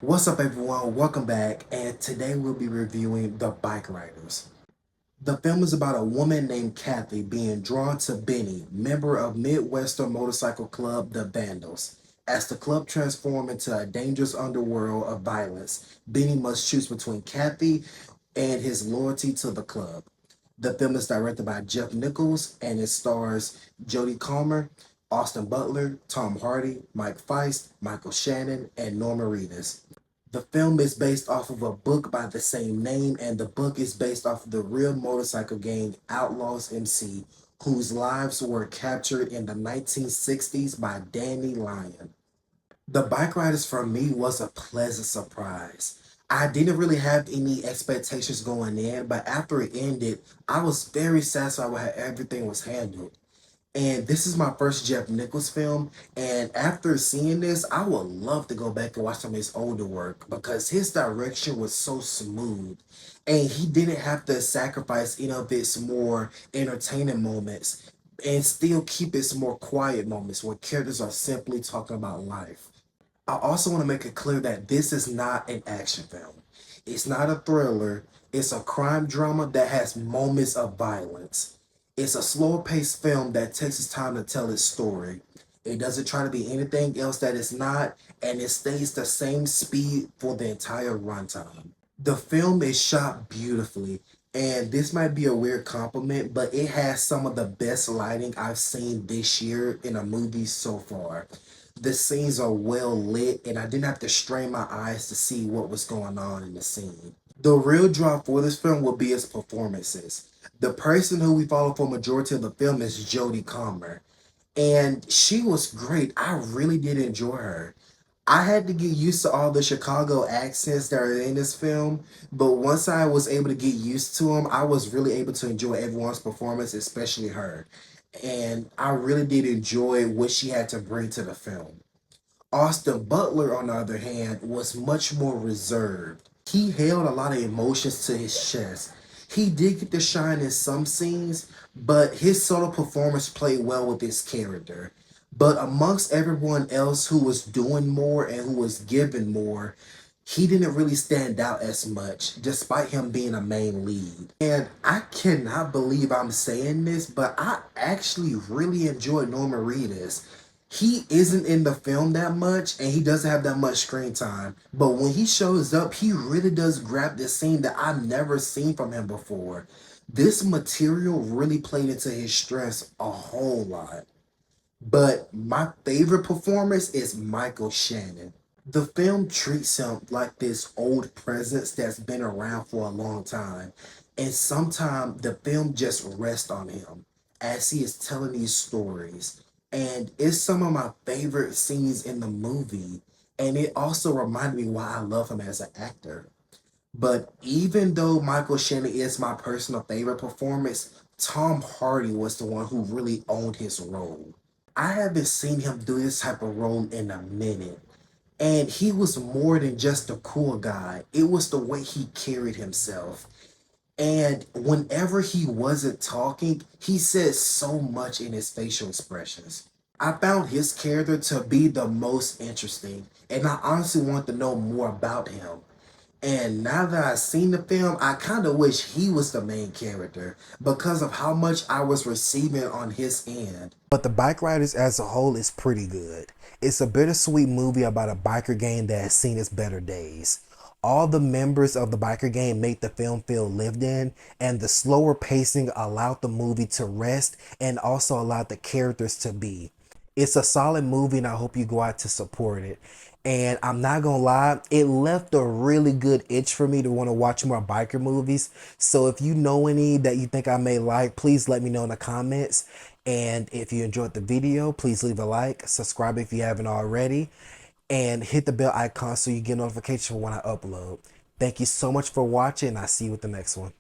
What's up, everyone? Welcome back, and today we'll be reviewing The Bikeriders. The film is about a woman named Kathy being drawn to Benny, member of Midwestern motorcycle club The Vandals. As the club transforms into a dangerous underworld of violence, Benny must choose between Kathy and his loyalty to the club. The film is directed by Jeff Nichols and it stars Jodie Comer, Austin Butler, Tom Hardy, Mike Feist, Michael Shannon, and Norma Reedus. The film is based off of a book by the same name, and the book is based off of the real motorcycle gang Outlaws MC, whose lives were captured in the 1960s by Danny Lyon. The Bike Riders for me was a pleasant surprise. I didn't really have any expectations going in, but after it ended, I was very satisfied with how everything was handled. And this is my first Jeff Nichols film. And after seeing this, I would love to go back and watch some of his older work because his direction was so smooth. And he didn't have to sacrifice any of its more entertaining moments and still keep its more quiet moments where characters are simply talking about life. I also want to make it clear that this is not an action film. It's not a thriller. It's a crime drama that has moments of violence. It's a slower paced film that takes its time to tell its story. It doesn't try to be anything else that it's not, and it stays the same speed for the entire runtime. The film is shot beautifully, and this might be a weird compliment, but it has some of the best lighting I've seen this year in a movie so far. The scenes are well lit, and I didn't have to strain my eyes to see what was going on in the scene. The real draw for this film will be its performances. The person who we follow for majority of the film is Jodie Comer, and she was great. I really did enjoy her. I had to get used to all the Chicago accents that are in this film, but once I was able to get used to them, I was really able to enjoy everyone's performance, especially her. And I really did enjoy what she had to bring to the film. Austin Butler, on the other hand, was much more reserved. He held a lot of emotions to his chest. He did get to shine in some scenes, but his solo performance played well with his character. But amongst everyone else who was doing more and who was giving more, he didn't really stand out as much, despite him being a main lead. And I cannot believe I'm saying this, but I actually really enjoy Norma Reedus. He isn't in the film that much and he doesn't have that much screen time. But when he shows up, he really does grab this scene that I've never seen from him before. This material really played into his strengths a whole lot. But my favorite performance is Michael Shannon. The film treats him like this old presence that's been around for a long time. And sometimes the film just rests on him as he is telling these stories. And it's some of my favorite scenes in the movie. And it also reminded me why I love him as an actor. But even though Michael Shannon is my personal favorite performance, Tom Hardy was the one who really owned his role. I haven't seen him do this type of role in a minute. And he was more than just a cool guy. It was the way he carried himself. And whenever he wasn't talking, he said so much in his facial expressions. I found his character to be the most interesting, and I honestly want to know more about him. And now that I've seen the film, I kind of wish he was the main character because of how much I was receiving on his end. But The Bike Riders as a whole is pretty good. It's a bittersweet movie about a biker gang that has seen its better days. All the members of the biker gang make the film feel lived in, and the slower pacing allowed the movie to rest and also allowed the characters to be. It's a solid movie and I hope you go out to support it. And I'm not gonna lie, it left a really good itch for me to want to watch more biker movies. So if you know any that you think I may like, please let me know in the comments. And if you enjoyed the video, please leave a like, subscribe if you haven't already, and hit the bell icon so you get notification when I upload. Thank you so much for watching. I'll see you with the next one.